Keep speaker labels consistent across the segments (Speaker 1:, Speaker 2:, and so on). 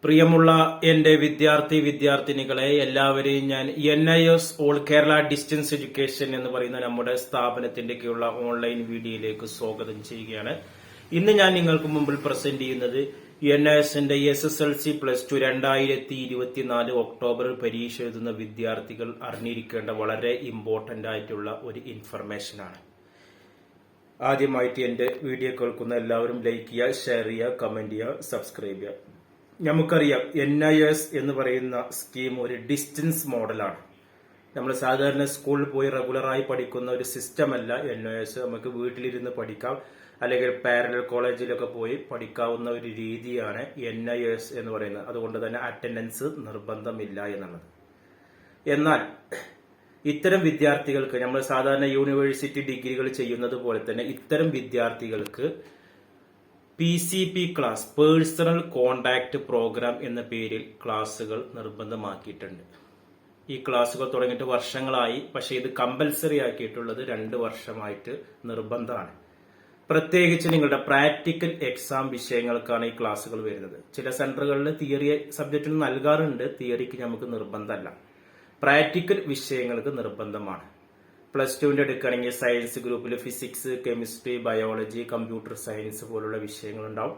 Speaker 1: പ്രിയമുള്ള എന്റെ വിദ്യാർത്ഥിനികളെ എല്ലാവരെയും ഞാൻ NIS all Kerala distance education എന്ന് പറയുന്ന നമ്മുടെ സ്ഥാപനത്തിന്റെ കീഴിലുള്ള ഓൺലൈൻ വീഡിയോയിലേക്ക് സ്വാഗതം ചെയ്യുകയാണ്. ഇന്ന് ഞാൻ നിങ്ങൾക്ക് മുമ്പിൽ പ്രസന്റ് ചെയ്യുന്നത് NISന്റെ SSLC +2 2024 ഒക്ടോബറിൽ പരീക്ഷ എഴുതുന്ന വിദ്യാർത്ഥികൾ അറിഞ്ഞിരിക്കേണ്ട വളരെ ഇമ്പോർട്ടന്റ് ആയിട്ടുള്ള ഒരു ഇൻഫർമേഷനാണ്. ആദ്യമായിട്ട് എന്റെ വീഡിയോ കേൾക്കുന്ന എല്ലാവരും ലൈക്ക് ചെയ്യുക, ഷെയർ ചെയ്യുക, കമന്റ് ചെയ്യുക, സബ്സ്ക്രൈബ് ചെയ്യുക. നമുക്കറിയാം NIS എന്ന് പറയുന്ന സ്കീം ഒരു ഡിസ്റ്റൻസ് മോഡലാണ്. നമ്മൾ സാധാരണ സ്കൂളിൽ പോയി റെഗുലറായി പഠിക്കുന്ന ഒരു സിസ്റ്റം അല്ല NIS. നമുക്ക് വീട്ടിലിരുന്ന് പഠിക്കാം, അല്ലെങ്കിൽ പാരലൽ കോളേജിലൊക്കെ പോയി പഠിക്കാവുന്ന ഒരു രീതിയാണ് NIS എന്ന് പറയുന്നത്. അതുകൊണ്ട് തന്നെ അറ്റൻഡൻസ് നിർബന്ധമില്ല എന്നുള്ളത്. എന്നാൽ ഇത്തരം വിദ്യാർത്ഥികൾക്ക് നമ്മൾ സാധാരണ യൂണിവേഴ്സിറ്റി ഡിഗ്രികൾ ചെയ്യുന്നത് പോലെ തന്നെ ഇത്തരം വിദ്യാർത്ഥികൾക്ക് PCP class, personal contact programme എന്ന പേരിൽ ക്ലാസുകൾ നിർബന്ധമാക്കിയിട്ടുണ്ട്. ഈ ക്ലാസുകൾ തുടങ്ങിയിട്ട് വർഷങ്ങളായി, പക്ഷേ ഇത് കമ്പൽസറി ആക്കിയിട്ടുള്ളത് 2 വർഷമായിട്ട് നിർബന്ധമാണ്. പ്രത്യേകിച്ച് നിങ്ങളുടെ പ്രാക്ടിക്കൽ എക്സാം വിഷയങ്ങൾക്കാണ് ഈ ക്ലാസുകൾ വരുന്നത്. ചില സെന്ററുകളിൽ തിയറി സബ്ജക്റ്റിന് നൽകാറുണ്ട്, തിയറിക്ക് നമുക്ക് നിർബന്ധമല്ല. പ്രാക്ടിക്കൽ വിഷയങ്ങൾക്ക് നിർബന്ധമാണ്. +2 എടുക്കുകയാണെങ്കിൽ സയൻസ് ഗ്രൂപ്പിൽ physics, chemistry, biology, computer science പോലുള്ള വിഷയങ്ങൾ ഉണ്ടാവും.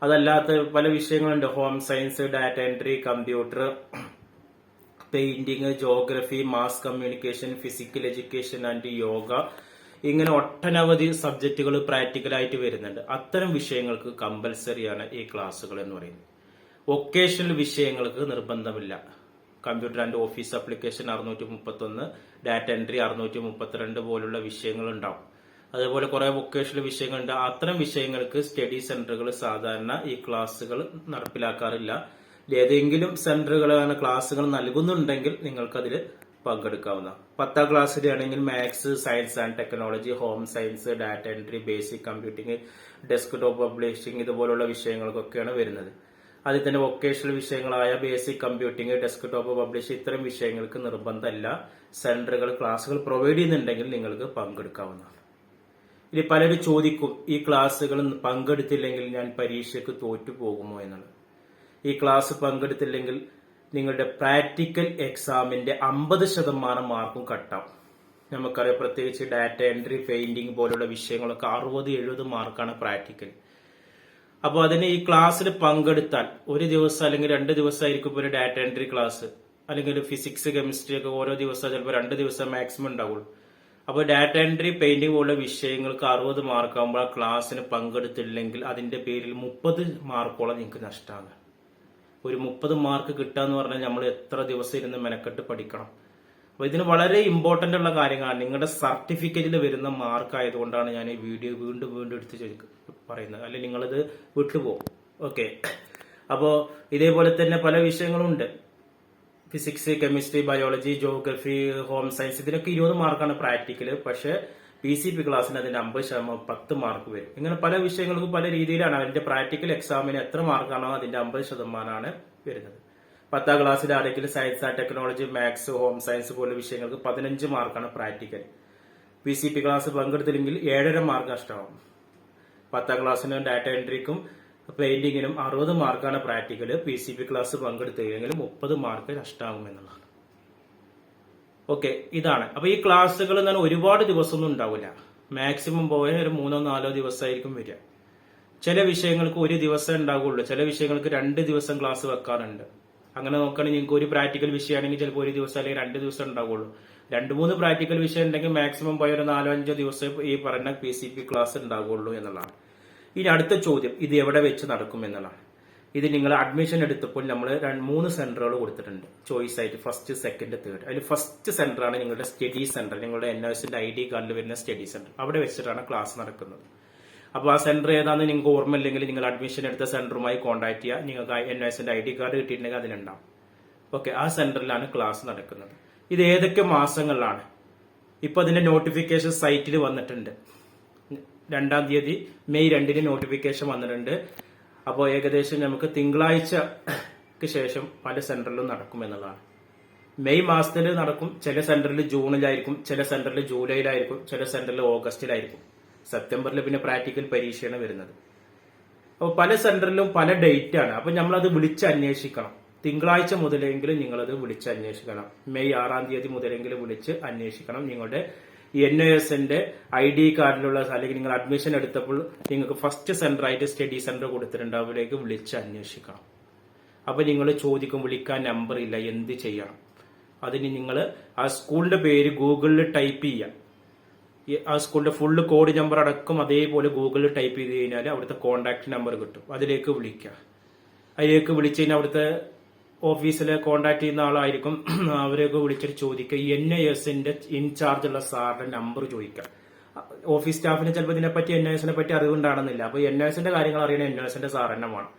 Speaker 1: അതല്ലാത്ത പല വിഷയങ്ങളുണ്ട്. Home science, data entry, computer, painting, geography, mass communication, physical education and yoga, ഇങ്ങനെ ഒട്ടനവധി സബ്ജക്റ്റുകൾ പ്രാക്ടിക്കലായിട്ട് വരുന്നുണ്ട്. അത്തരം വിഷയങ്ങൾക്ക് കമ്പൽസറിയാണ് ഈ ക്ലാസുകൾ എന്ന് പറയുന്നത്. വൊക്കേഷണൽ വിഷയങ്ങൾക്ക് നിർബന്ധമില്ല. Computer and office application 631, data entry 632 പോലുള്ള വിഷയങ്ങൾ ഉണ്ടാവും. അതുപോലെ കുറെ വൊക്കേഷണൽ വിഷയങ്ങളുണ്ട്. അത്തരം വിഷയങ്ങൾക്ക് സ്റ്റഡി സെന്ററുകൾ സാധാരണ ഈ ക്ലാസുകൾ നടപ്പിലാക്കാറില്ല. ഏതെങ്കിലും സെന്ററുകളാണ് ക്ലാസുകൾ നൽകുന്നുണ്ടെങ്കിൽ നിങ്ങൾക്കതിൽ പങ്കെടുക്കാവുന്ന. 10ാം ക്ലാസ്സിലെ ആണെങ്കിൽ maths, science and technology, home science, data entry, basic computing, desktop publishing ഇതുപോലുള്ള വിഷയങ്ങൾക്കൊക്കെയാണ് വരുന്നത്. അതിൽ തന്നെ വൊക്കേഷണൽ വിഷയങ്ങളായ ബേസിക് കമ്പ്യൂട്ടിംഗ്, ഡെസ്ക്ടോപ്പ് പബ്ലിഷിംഗ് ഇത്തരം വിഷയങ്ങൾക്ക് നിർബന്ധമല്ല. സെന്ററുകൾ ക്ലാസുകൾ പ്രൊവൈഡ് ചെയ്യുന്നുണ്ടെങ്കിൽ നിങ്ങൾക്ക് പങ്കെടുക്കാവുന്നതാണ്. ഇനി പലരും ചോദിക്കും, ഈ ക്ലാസുകൾ പങ്കെടുത്തില്ലെങ്കിൽ ഞാൻ പരീക്ഷയ്ക്ക് തോറ്റു പോകുമോ എന്നുള്ളത്. ഈ ക്ലാസ് പങ്കെടുത്തില്ലെങ്കിൽ നിങ്ങളുടെ പ്രാക്ടിക്കൽ എക്സാമിന്റെ 50% മാർക്കും കട്ടാവും. നമുക്കറിയാം, പ്രത്യേകിച്ച് ഡാറ്റ എൻട്രി, പെയിന്റിംഗ് പോലുള്ള വിഷയങ്ങളൊക്കെ 60-70 മാർക്കാണ് പ്രാക്ടിക്കൽ. അപ്പോൾ അതിന് ഈ ക്ലാസ്സിൽ പങ്കെടുത്താൽ ഒരു ദിവസം അല്ലെങ്കിൽ 2 ദിവസമായിരിക്കും ഒരു ഡാറ്റ എൻട്രി ക്ലാസ്, അല്ലെങ്കിൽ ഫിസിക്സ്, കെമിസ്ട്രി ഒക്കെ ഓരോ ദിവസം, ചിലപ്പോൾ 2 ദിവസം മാക്സിമം ഉണ്ടാവുള്ളൂ. അപ്പോൾ ഡാറ്റ എൻട്രി, പെയിന്റിംഗ് പോലുള്ള വിഷയങ്ങൾക്ക് 60 മാർക്കാകുമ്പോൾ ആ ക്ലാസ്സിന് പങ്കെടുത്തില്ലെങ്കിൽ അതിന്റെ പേരിൽ 30 മാർക്കോളം നിങ്ങൾക്ക് നഷ്ടമാണ്. ഒരു 30 മാർക്ക് കിട്ടാന്ന് പറഞ്ഞാൽ നമ്മൾ എത്ര ദിവസം ഇരുന്ന് മെനക്കെട്ട് പഠിക്കണം. അപ്പൊ ഇതിന് വളരെ ഇമ്പോർട്ടന്റ് ഉള്ള കാര്യങ്ങളാണ്. നിങ്ങളുടെ സർട്ടിഫിക്കറ്റിൽ വരുന്ന മാർക്ക് ആയതുകൊണ്ടാണ് ഞാൻ ഈ വീഡിയോ വീണ്ടും എടുത്ത് പറയുന്നത്. അല്ലെങ്കിൽ നിങ്ങളിത് വിട്ടുപോകും. ഓക്കെ, അപ്പോ ഇതേപോലെ തന്നെ പല വിഷയങ്ങളും ഉണ്ട്. Physics, chemistry, biology, geography, home science ഇതിനൊക്കെ 20 മാർക്കാണ് പ്രാക്ടിക്കല്. പക്ഷെ PCP ക്ലാസ്സിന് അതിന്റെ 50% 10 മാർക്ക് വരും. ഇങ്ങനെ പല വിഷയങ്ങൾക്കും പല രീതിയിലാണ്. അതിന്റെ പ്രാക്ടിക്കൽ എക്സാമിന് എത്ര മാർക്കാണോ അതിന്റെ 50% വരുന്നത്. 10ാം ക്ലാസ്സിൽ ആരെങ്കിലും science and technology, maths, home science പോലുള്ള വിഷയങ്ങൾക്ക് 15 മാർക്കാണ് പ്രാക്ടിക്കൽ. PCP ക്ലാസ് പങ്കെടുത്തില്ലെങ്കിൽ 7.5 മാർക്ക് നഷ്ടമാവും. 10ാം ക്ലാസ്സിന് ഡാറ്റ എൻട്രിക്കും പെയിന്റിങ്ങിനും 60 മാർക്കാണ് പ്രാക്ടിക്കല്. PCP ക്ലാസ് പങ്കെടുത്തില്ലെങ്കിൽ 30 മാർക്ക് നഷ്ടമാകും എന്നുള്ളതാണ്. ഓക്കെ, ഇതാണ്. അപ്പൊ ഈ ക്ലാസ്സുകൾ എന്നാൽ ഒരുപാട് ദിവസമൊന്നും ഉണ്ടാവില്ല. മാക്സിമം പോയാൽ ഒരു 3-4 ദിവസമായിരിക്കും വരിക. ചില വിഷയങ്ങൾക്ക് ഒരു ദിവസം ഉണ്ടാവുള്ളൂ. ചില വിഷയങ്ങൾക്ക് 2 ദിവസം ക്ലാസ് വെക്കാറുണ്ട്. അങ്ങനെ നോക്കുകയാണെങ്കിൽ നിങ്ങൾക്ക് ഒരു പ്രാക്ടിക്കൽ വിഷയമാണെങ്കിൽ ചിലപ്പോൾ ഒരു ദിവസം അല്ലെങ്കിൽ 2 ദിവസം ഉണ്ടാവുള്ളൂ. 2-3 പ്രാക്ടിക്കൽ വിഷയം ഉണ്ടെങ്കിൽ മാക്സിമം പോയ ഒരു 4-5 ദിവസം ഈ പറഞ്ഞ PCP ക്ലാസ് ഉണ്ടാവുള്ളൂ എന്നുള്ളതാണ്. ഇനി അടുത്ത ചോദ്യം, ഇത് എവിടെ വെച്ച് നടക്കും എന്നുള്ളതാണ്. ഇത് നിങ്ങൾ അഡ്മിഷൻ എടുത്തപ്പോൾ നമ്മൾ 3 സെന്ററുകൾ കൊടുത്തിട്ടുണ്ട് ചോയ്സ് ആയിട്ട്, 1st, 2nd, 3rd. അതിൽ ഫസ്റ്റ് സെന്ററാണ് നിങ്ങളുടെ സ്റ്റഡി സെന്റർ. നിങ്ങളുടെ NISന്റെ ID കാർഡിൽ വരുന്ന സ്റ്റഡി സെന്റർ. അവിടെ വെച്ചിട്ടാണ് ക്ലാസ് നടക്കുന്നത്. അപ്പോൾ ആ സെന്റർ ഏതാണെന്ന് നിങ്ങൾക്ക് ഓർമ്മയില്ലെങ്കിൽ നിങ്ങൾ അഡ്മിഷൻ എടുത്ത സെന്ററുമായി കോൺടാക്ട് ചെയ്യുക. നിങ്ങൾക്ക് NISന്റെ ID കാർഡ് കിട്ടിയിട്ടുണ്ടെങ്കിൽ അതിലുണ്ടാവും. ഓക്കെ, ആ സെന്ററിലാണ് ക്ലാസ് നടക്കുന്നത്. ഇത് ഏതൊക്കെ മാസങ്ങളിലാണ്? ഇപ്പൊ അതിന്റെ നോട്ടിഫിക്കേഷൻ സൈറ്റിൽ വന്നിട്ടുണ്ട്. 2-ാം തീയതി മെയ് 2-ന് നോട്ടിഫിക്കേഷൻ വന്നിട്ടുണ്ട്. അപ്പോൾ ഏകദേശം നമുക്ക് തിങ്കളാഴ്ചക്ക് ശേഷം പല സെന്ററിലും നടക്കും എന്നുള്ളതാണ്. മെയ് മാസത്തിൽ നടക്കും. ചില സെന്ററിൽ ജൂണിലായിരിക്കും, ചില സെന്ററിൽ ജൂലൈയിലായിരിക്കും, ചില സെന്ററിൽ ഓഗസ്റ്റിലായിരിക്കും. സെപ്റ്റംബറിൽ പിന്നെ പ്രാക്ടിക്കൽ പരീക്ഷയാണ് വരുന്നത്. അപ്പോൾ പല സെന്ററിലും പല ഡേറ്റ് ആണ്. അപ്പൊ നമ്മളത് വിളിച്ച് അന്വേഷിക്കണം. തിങ്കളാഴ്ച മുതലെങ്കിലും നിങ്ങളത് വിളിച്ച് അന്വേഷിക്കണം. മെയ് 6 തീയതി മുതലെങ്കിലും വിളിച്ച് അന്വേഷിക്കണം. നിങ്ങളുടെ NISന്റെ ID കാർഡിലുള്ള അല്ലെങ്കിൽ നിങ്ങൾ അഡ്മിഷൻ എടുത്തപ്പോൾ നിങ്ങൾക്ക് ഫസ്റ്റ് സെന്റർ ആയിട്ട് സ്റ്റഡി സെന്റർ കൊടുത്തിട്ടുണ്ട്, അവിടേക്ക് വിളിച്ച് അന്വേഷിക്കണം. അപ്പൊ നിങ്ങൾ ചോദിക്കും വിളിക്കാൻ നമ്പർ ഇല്ല, എന്ത് ചെയ്യണം? അതിന് നിങ്ങൾ ആ സ്കൂളിന്റെ പേര് ഗൂഗിളിൽ ടൈപ്പ് ചെയ്യാം. ആ സ്കൂളിന്റെ ഫുള്ള് കോഡ് നമ്പർ അടക്കം അതേപോലെ ഗൂഗിളിൽ ടൈപ്പ് ചെയ്ത് കഴിഞ്ഞാൽ അവിടുത്തെ കോൺടാക്ട് നമ്പർ കിട്ടും. അതിലേക്ക് വിളിക്കുക. അതിലേക്ക് വിളിച്ചു കഴിഞ്ഞാൽ അവിടുത്തെ ഓഫീസിലെ കോൺടാക്ട് ചെയ്യുന്ന ആളായിരിക്കും. അവരെയൊക്കെ വിളിച്ചിട്ട് ചോദിക്കുക. NISന്റെ ഇൻചാർജ് ഉള്ള സാറിന്റെ നമ്പർ ചോദിക്കുക. ഓഫീസ് സ്റ്റാഫിന് ചിലപ്പോൾ ഇതിനെപ്പറ്റി NISനെ പറ്റി അറിവുണ്ടാണെന്നില്ല. അപ്പൊ NISന്റെ കാര്യങ്ങൾ അറിയണ NISന്റെ സാർ തന്നെ വേണം.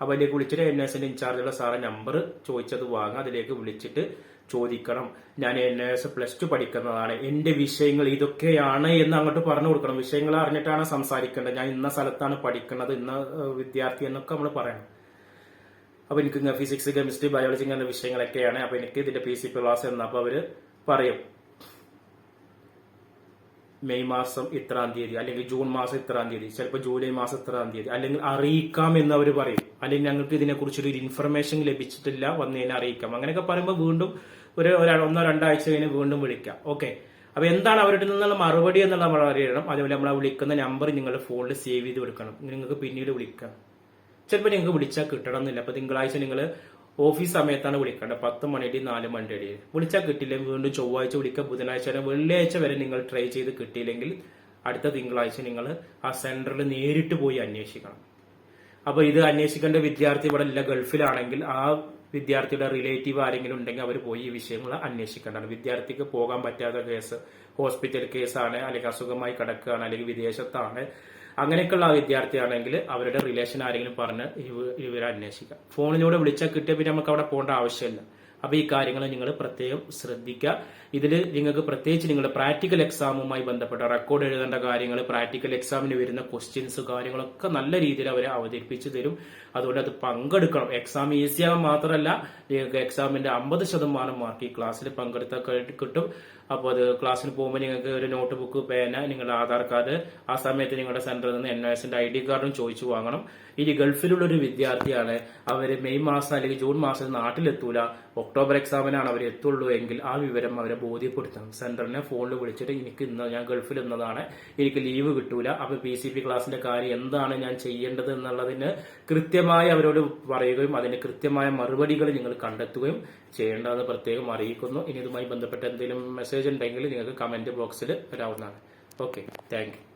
Speaker 1: അപ്പൊ അതിലേക്ക് വിളിച്ചിട്ട് NISന്റെ ഇൻചാർജ് ഉള്ള സാറെ നമ്പർ ചോദിച്ചത് വാങ്ങുക. അതിലേക്ക് വിളിച്ചിട്ട് ചോദിക്കണം, ഞാൻ NIS +2 പഠിക്കുന്നതാണ്, എന്റെ വിഷയങ്ങൾ ഇതൊക്കെയാണ് എന്ന് അങ്ങോട്ട് പറഞ്ഞു കൊടുക്കണം. വിഷയങ്ങൾ അറിഞ്ഞിട്ടാണ് സംസാരിക്കേണ്ടത്. ഞാൻ ഇന്ന സ്ഥലത്താണ് പഠിക്കുന്നത്, ഇന്ന വിദ്യാർത്ഥി എന്നൊക്കെ നമ്മൾ പറയണം. അപ്പൊ എനിക്ക് ഫിസിക്സ്, കെമിസ്ട്രി, ബയോളജി ഇങ്ങനെ വിഷയങ്ങളൊക്കെയാണ്. അപ്പൊ എനിക്ക് ഇതിന്റെ PCP ക്ലാസ് എന്നപ്പോ അവര് പറയും മെയ് മാസം ഇത്രാം തീയതി, അല്ലെങ്കിൽ ജൂൺ മാസം ഇത്രാം തീയതി, ചിലപ്പോൾ ജൂലൈ മാസം ഇത്രാം തീയതി, അല്ലെങ്കിൽ അറിയിക്കാം എന്ന് അവർ പറയും. അല്ലെങ്കിൽ ഞങ്ങൾക്ക് ഇതിനെ കുറിച്ചൊരു ഇൻഫർമേഷൻ ലഭിച്ചിട്ടില്ല, വന്നതിനെ അറിയിക്കാം. അങ്ങനെയൊക്കെ പറയുമ്പോൾ വീണ്ടും ഒരു 1-2 ആഴ്ച കഴിഞ്ഞ് വീണ്ടും വിളിക്കാം. ഓക്കെ. അപ്പൊ എന്താണ് അവരുടെ നിന്നുള്ള മറുപടി എന്നുള്ള നമ്മൾ അറിയണം. അതേപോലെ നമ്മൾ വിളിക്കുന്ന നമ്പർ നിങ്ങളുടെ ഫോണിൽ സേവ് ചെയ്ത് കൊടുക്കണം. നിങ്ങൾക്ക് പിന്നീട് വിളിക്കാം. ചിലപ്പോൾ നിങ്ങൾക്ക് വിളിച്ചാൽ കിട്ടണമെന്നില്ല. അപ്പൊ തിങ്കളാഴ്ച നിങ്ങൾ ഓഫീസ് സമയത്താണ് വിളിക്കേണ്ടത്, 10 മണിയുടെയും 4 മണിയുടെയും. വിളിച്ചാൽ കിട്ടില്ലെങ്കിൽ വീണ്ടും ചൊവ്വാഴ്ച വിളിക്കുക, ബുധനാഴ്ച വരെ, വെള്ളിയാഴ്ച വരെ നിങ്ങൾ ട്രൈ ചെയ്ത് കിട്ടിയില്ലെങ്കിൽ അടുത്ത തിങ്കളാഴ്ച നിങ്ങൾ ആ സെന്ററിൽ നേരിട്ട് പോയി അന്വേഷിക്കണം. അപ്പൊ ഇത് അന്വേഷിക്കേണ്ട വിദ്യാർത്ഥി ഇവിടെ ഇല്ല, ഗൾഫിലാണെങ്കിൽ ആ വിദ്യാർത്ഥിയുടെ റിലേറ്റീവ് ആരെങ്കിലും ഉണ്ടെങ്കിൽ അവർ പോയി ഈ വിഷയങ്ങൾ അന്വേഷിക്കേണ്ടതാണ്. വിദ്യാർത്ഥിക്ക് പോകാൻ പറ്റാത്ത കേസ്, ഹോസ്പിറ്റൽ കേസാണ്, അല്ലെങ്കിൽ അസുഖമായി കിടക്കുകയാണ്, അല്ലെങ്കിൽ വിദേശത്താണ്, അങ്ങനെയൊക്കെയുള്ള ആ വിദ്യാർത്ഥിയാണെങ്കിൽ അവരുടെ റിലേഷൻ ആരെങ്കിലും പറഞ്ഞ് ഇവരെ അന്വേഷിക്കാം. ഫോണിലൂടെ വിളിച്ചാൽ കിട്ടിയ പിന്നെ നമുക്ക് അവിടെ പോകേണ്ട ആവശ്യമില്ല. അപ്പൊ ഈ കാര്യങ്ങൾ നിങ്ങൾ പ്രത്യേകം ശ്രദ്ധിക്കുക. ഇതിൽ നിങ്ങൾക്ക് പ്രത്യേകിച്ച് നിങ്ങളുടെ പ്രാക്ടിക്കൽ എക്സാമുമായി ബന്ധപ്പെട്ട റെക്കോർഡ് എഴുതേണ്ട കാര്യങ്ങൾ, പ്രാക്ടിക്കൽ എക്സാമിന് വരുന്ന ക്വസ്റ്റ്യൻസ് കാര്യങ്ങളൊക്കെ നല്ല രീതിയിൽ അവരെ അവതരിപ്പിച്ചു തരും. അതുകൊണ്ട് അത് പങ്കെടുക്കണം. എക്സാം ഈസിയാകാൻ മാത്രമല്ല, നിങ്ങൾക്ക് എക്സാമിന്റെ 50% മാർക്ക് ഈ ക്ലാസ്സിൽ പങ്കെടുത്താൽ കിട്ടും. അപ്പോൾ അത് ക്ലാസ്സിന് പോകുമ്പോൾ നിങ്ങൾക്ക് ഒരു നോട്ട് ബുക്ക്, പേന, നിങ്ങളുടെ ആധാർ കാർഡ്, ആ സമയത്ത് നിങ്ങളുടെ സെന്ററിൽ നിന്ന് NISന്റെ ID കാർഡും ചോദിച്ചു വാങ്ങണം. ഇനി ഗൾഫിലുള്ള ഒരു വിദ്യാർത്ഥിയാണ്, അവര് മെയ് മാസം അല്ലെങ്കിൽ ജൂൺ മാസം നാട്ടിലെത്തൂല, ഒക്ടോബർ എക്സാമിനാണ് അവർ എത്തുള്ളൂ എങ്കിൽ ആ വിവരം അവരെ ബോധ്യപ്പെടുത്തണം. സെന്ററിനെ ഫോണിൽ വിളിച്ചിട്ട് എനിക്ക് ഞാൻ ഗൾഫിൽ എന്നതാണ്, എനിക്ക് ലീവ് കിട്ടൂല, അപ്പൊ PCP ക്ലാസിന്റെ കാര്യം എന്താണ് ഞാൻ ചെയ്യേണ്ടത് എന്നുള്ളതിന് കൃത്യമായി അവരോട് പറയുകയും അതിന് കൃത്യമായ മറുപടികൾ നിങ്ങൾ കണ്ടെത്തുകയും ചെയ്യേണ്ടതെന്ന് പ്രത്യേകം അറിയിക്കുന്നു. ഇനി ഇതുമായി ബന്ധപ്പെട്ട എന്തെങ്കിലും മെസ്സേജ് ഉണ്ടെങ്കിൽ നിങ്ങൾക്ക് കമന്റ് ബോക്സിൽ വരാവുന്നതാണ്. Okay, thank you.